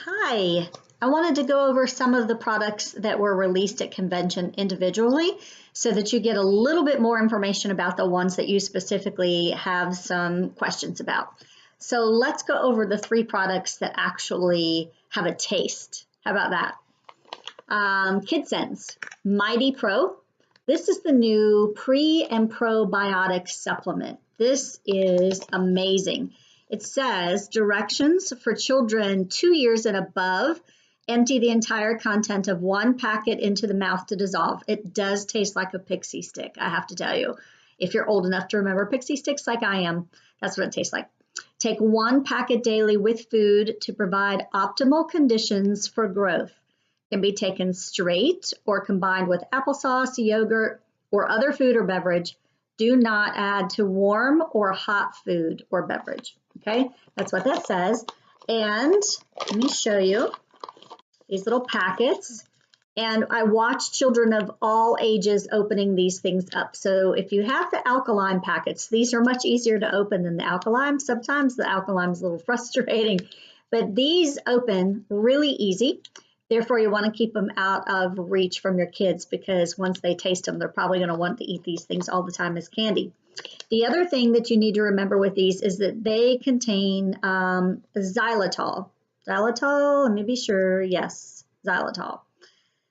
Hi, I wanted to go over some of the products that were released at convention individually so that you get a little bit more information about the ones that you specifically have some questions about. So let's go over the 3 products that actually have a taste. How about that? KidScents, MightyPro. This is the new pre and probiotic supplement. This is amazing. It says directions for children 2 years and above. Empty the entire content of 1 packet into the mouth to dissolve. It does taste like a pixie stick, I have to tell you. If you're old enough to remember pixie sticks like I am, that's what it tastes like. Take 1 packet daily with food to provide optimal conditions for growth. It can be taken straight or combined with applesauce, yogurt, or other food or beverage. Do not add to warm or hot food or beverage. Okay, that's what that says. And let me show you these little packets. And I watch children of all ages opening these things up. So if you have the alkaline packets, these are much easier to open than the alkaline. Sometimes the alkaline is a little frustrating, but these open really easy. Therefore, you want to keep them out of reach from your kids because once they taste them, they're probably going to want to eat these things all the time as candy. The other thing that you need to remember with these is that they contain xylitol. Xylitol, let me be sure, yes, xylitol.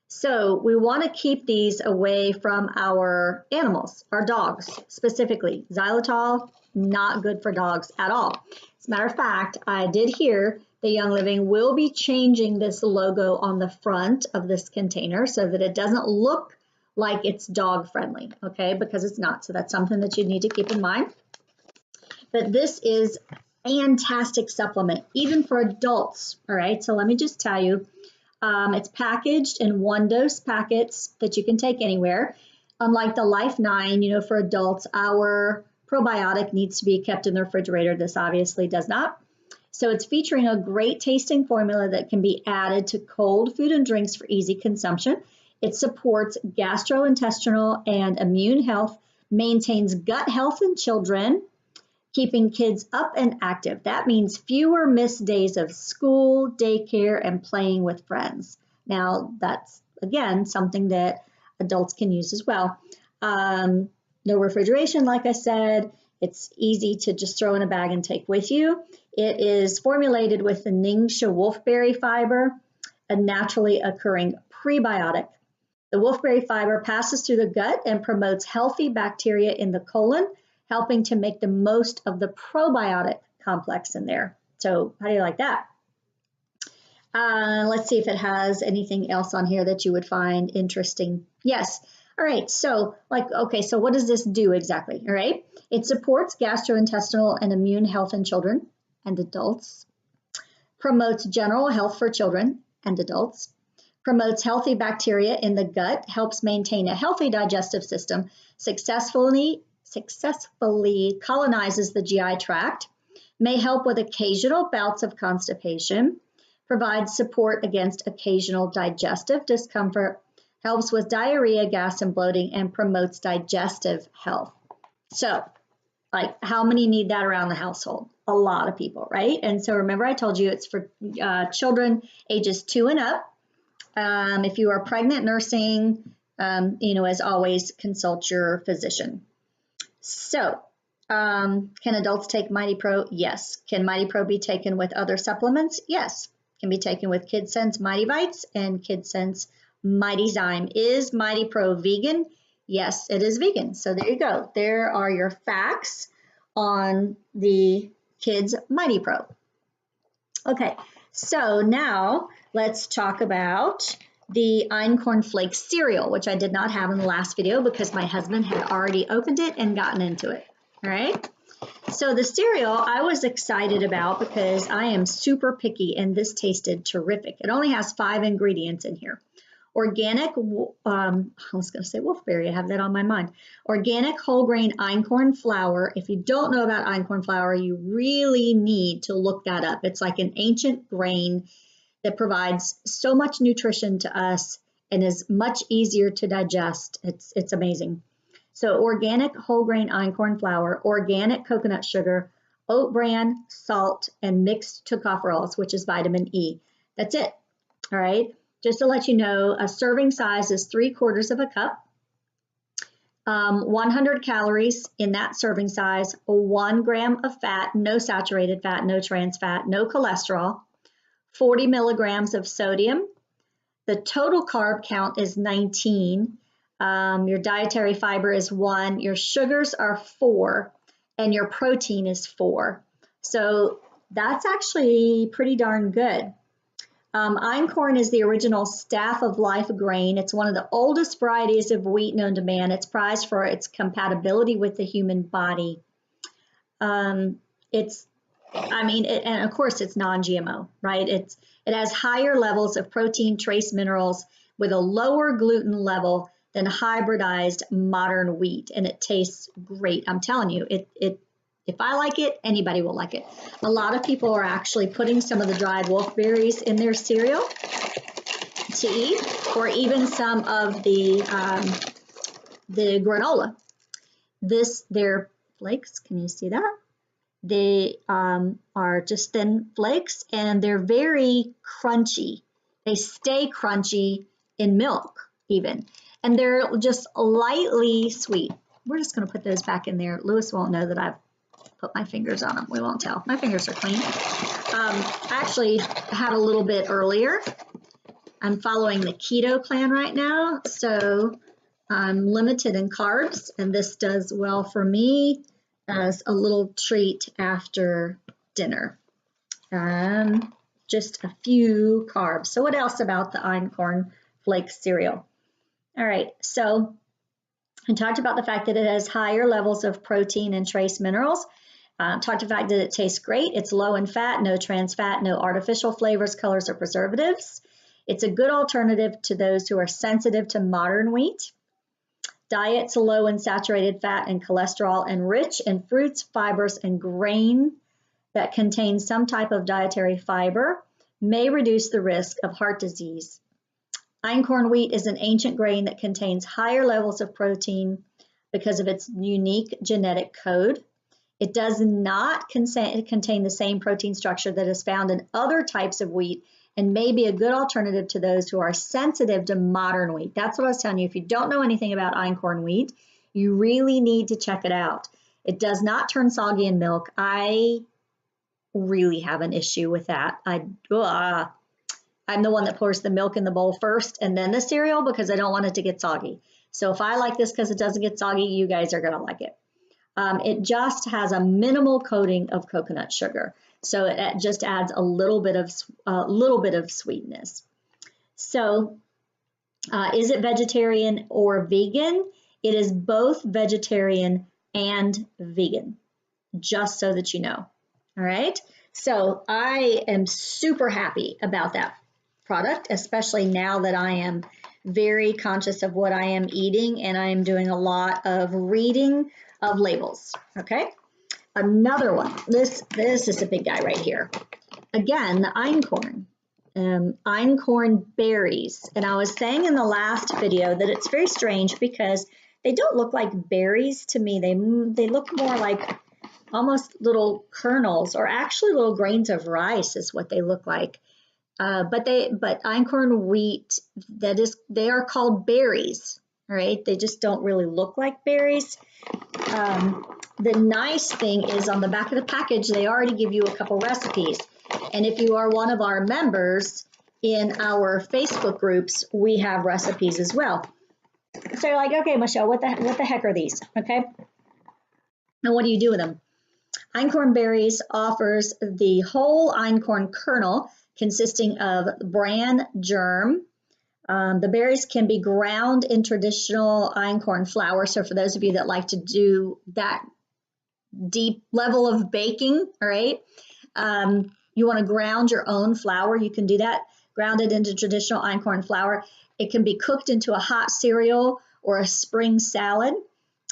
So we want to keep these away from our animals, our dogs specifically. Xylitol, not good for dogs at all. As a matter of fact, I did hear that Young Living will be changing this logo on the front of this container so that it doesn't look like it's dog friendly, okay, because it's not. So that's something that you need to keep in mind. But this is a fantastic supplement, even for adults, all right? So let me just tell you, it's packaged in 1-dose packets that you can take anywhere. Unlike the Life 9, you know, for adults, our probiotic needs to be kept in the refrigerator. This obviously does not. So it's featuring a great tasting formula that can be added to cold food and drinks for easy consumption. It supports gastrointestinal and immune health, maintains gut health in children, keeping kids up and active. That means fewer missed days of school, daycare, and playing with friends. Now, that's, again, something that adults can use as well. No refrigeration, like I said. It's easy to just throw in a bag and take with you. It is formulated with the Ningxia wolfberry fiber, a naturally occurring prebiotic. The wolfberry fiber passes through the gut and promotes healthy bacteria in the colon, helping to make the most of the probiotic complex in there. So how do you like that? Let's see if it has anything else on here that you would find interesting. Yes. All right. So okay, so what does this do exactly? All right. It supports gastrointestinal and immune health in children and adults, promotes general health for children and adults, promotes healthy bacteria in the gut, helps maintain a healthy digestive system, successfully colonizes the GI tract, may help with occasional bouts of constipation, provides support against occasional digestive discomfort, helps with diarrhea, gas, and bloating, and promotes digestive health. So, like, how many need that around the household? A lot of people, right? And so remember I told you it's for children ages 2 and up. If you are pregnant, nursing, you know, as always, consult your physician. So, can adults take MightyPro? Yes. Can MightyPro be taken with other supplements? Yes. Can be taken with KidScents Mighty Bites and KidScents Mighty Zyme. Is MightyPro vegan? Yes, it is vegan. So there you go. There are your facts on the Kids MightyPro. Okay, so now let's talk about the Einkhorn Flake cereal, which I did not have in the last video because my husband had already opened it and gotten into it. All right. So the cereal I was excited about because I am super picky and this tasted terrific. It only has 5 ingredients in here. Organic, I was going to say wolfberry, I have that on my mind. Organic whole grain einkorn flour. If you don't know about einkorn flour, you really need to look that up. It's like an ancient grain that provides so much nutrition to us and is much easier to digest. It's amazing. So organic whole grain einkorn flour, organic coconut sugar, oat bran, salt, and mixed tocopherols, which is vitamin E. That's it. All right. Just to let you know, a serving size is 3/4 of a cup. 100 calories in that serving size, 1 gram of fat, no saturated fat, no trans fat, no cholesterol, 40 milligrams of sodium. The total carb count is 19. Your dietary fiber is 1. Your sugars are 4, and your protein is 4. So that's actually pretty darn good. Einkhorn is the original staff of life grain. It's one of the oldest varieties of wheat known to man. It's prized for its compatibility with the human body. And of course it's non-GMO, right? It has higher levels of protein, trace minerals with a lower gluten level than hybridized modern wheat, and it tastes great. I'm telling you, if I like it, anybody will like it. A lot of people are actually putting some of the dried wolfberries in their cereal to eat, or even some of the granola. They're flakes. Can you see that? They are just thin flakes, and they're very crunchy. They stay crunchy in milk even, and they're just lightly sweet. We're just going to put those back in there. Lewis won't know that I've put my fingers on them. We won't tell. My fingers are clean. I actually had a little bit earlier. I'm following the keto plan right now, so I'm limited in carbs, and this does well for me as a little treat after dinner. Just a few carbs. So what else about the Einkorn Flakes cereal? All right, so I talked about the fact that it has higher levels of protein and trace minerals. Talked about the fact that it tastes great. It's low in fat, no trans fat, no artificial flavors, colors, or preservatives. It's a good alternative to those who are sensitive to modern wheat. Diets low in saturated fat and cholesterol, and rich in fruits, fibers, and grain that contain some type of dietary fiber may reduce the risk of heart disease. Einkorn wheat is an ancient grain that contains higher levels of protein because of its unique genetic code. It does not contain the same protein structure that is found in other types of wheat, and may be a good alternative to those who are sensitive to modern wheat. That's what I was telling you. If you don't know anything about Einkorn wheat, you really need to check it out. It does not turn soggy in milk. I really have an issue with that. I'm the one that pours the milk in the bowl first and then the cereal because I don't want it to get soggy. So if I like this because it doesn't get soggy, you guys are going to like it. It just has a minimal coating of coconut sugar, so it just adds a little bit of sweetness. So, is it vegetarian or vegan? It is both vegetarian and vegan, just so that you know. All right. So I am super happy about that product, especially now that I am very conscious of what I am eating, and I am doing a lot of reading of labels. Okay, another one. This is a big guy right here. Again, the Einkorn. Einkorn berries. And I was saying in the last video that it's very strange because they don't look like berries to me. They look more like almost little kernels, or actually little grains of rice is what they look like. But Einkorn wheat, they are called berries. All right, they just don't really look like berries. The nice thing is on the back of the package, they already give you a couple recipes. And if you are one of our members in our Facebook groups, we have recipes as well. So you're like, okay, Michelle, what the heck are these? Okay. And what do you do with them? Einkorn berries offers the whole einkorn kernel consisting of bran germ. The berries can be ground in traditional einkorn flour. So for those of you that like to do that deep level of baking, all right, you want to ground your own flour, you can do that. Ground it into traditional einkorn flour. It can be cooked into a hot cereal or a spring salad.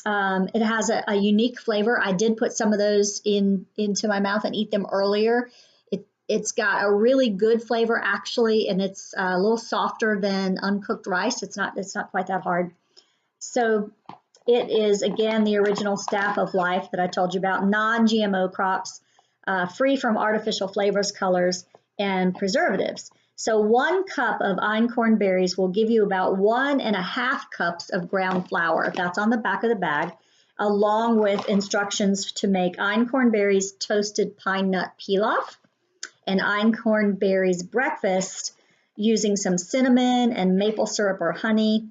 It has a unique flavor. I did put some of those into my mouth and eat them earlier. It's got a really good flavor actually, and it's a little softer than uncooked rice. It's not quite that hard. So it is, again, the original staff of life that I told you about, non-GMO crops, free from artificial flavors, colors, and preservatives. So 1 cup of einkorn berries will give you about 1.5 cups of ground flour. That's on the back of the bag, along with instructions to make einkorn berries toasted pine nut pilaf and einkorn berries breakfast using some cinnamon and maple syrup or honey.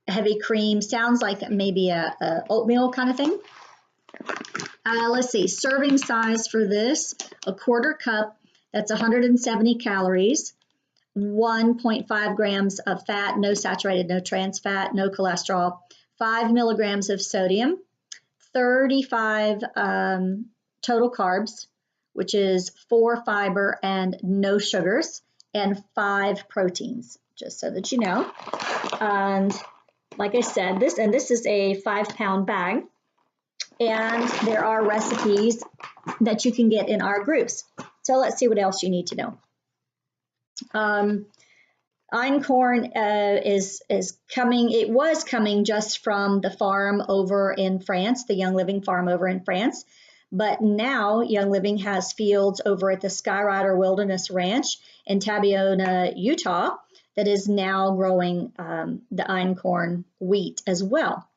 Heavy cream, sounds like maybe a oatmeal kind of thing. Let's see, serving size for this, a 1/4 cup, that's 170 calories, 1.5 grams of fat, no saturated, no trans fat, no cholesterol, 5 milligrams of sodium, 35 total carbs, which is 4 fiber and no sugars, and 5 proteins, just so that you know. And like I said, this is a 5-pound bag, and there are recipes that you can get in our groups. So let's see what else you need to know. Einkorn is coming. It was coming just from the farm over in France, the Young Living farm over in France. But now Young Living has fields over at the Skyrider Wilderness Ranch in Tabiona, Utah, that is now growing the einkorn wheat as well.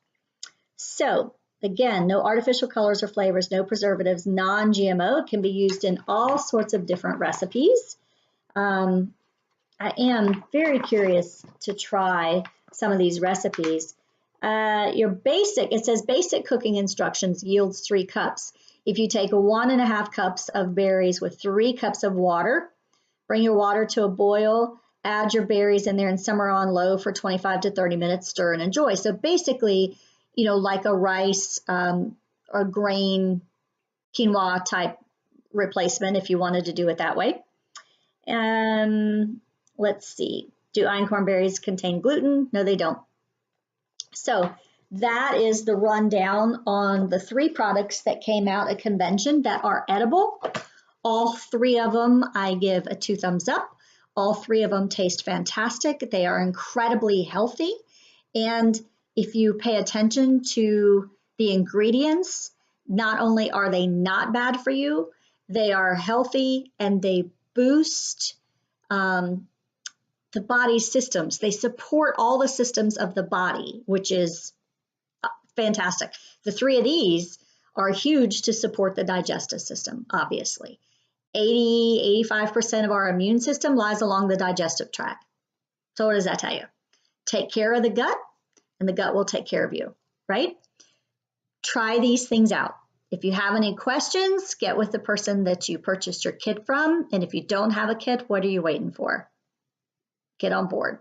So again, no artificial colors or flavors, no preservatives, non-GMO. It can be used in all sorts of different recipes. I am very curious to try some of these recipes. It says basic cooking instructions yields 3 cups. If you take 1.5 cups of berries with 3 cups of water, bring your water to a boil, add your berries in there and simmer on low for 25 to 30 minutes, stir and enjoy. So basically, you know, like a rice or grain quinoa type replacement if you wanted to do it that way. Let's see, do einkorn berries contain gluten? No, they don't. So that is the rundown on the 3 products that came out at convention that are edible. All 3 of them, I give a 2 thumbs up. All 3 of them taste fantastic. They are incredibly healthy. And if you pay attention to the ingredients, not only are they not bad for you, they are healthy and they boost the body's systems. They support all the systems of the body, which is fantastic. The 3 of these are huge to support the digestive system, obviously. 80–85% of our immune system lies along the digestive tract. So what does that tell you? Take care of the gut, and the gut will take care of you, right? Try these things out. If you have any questions, get with the person that you purchased your kit from. And if you don't have a kit, what are you waiting for? Get on board.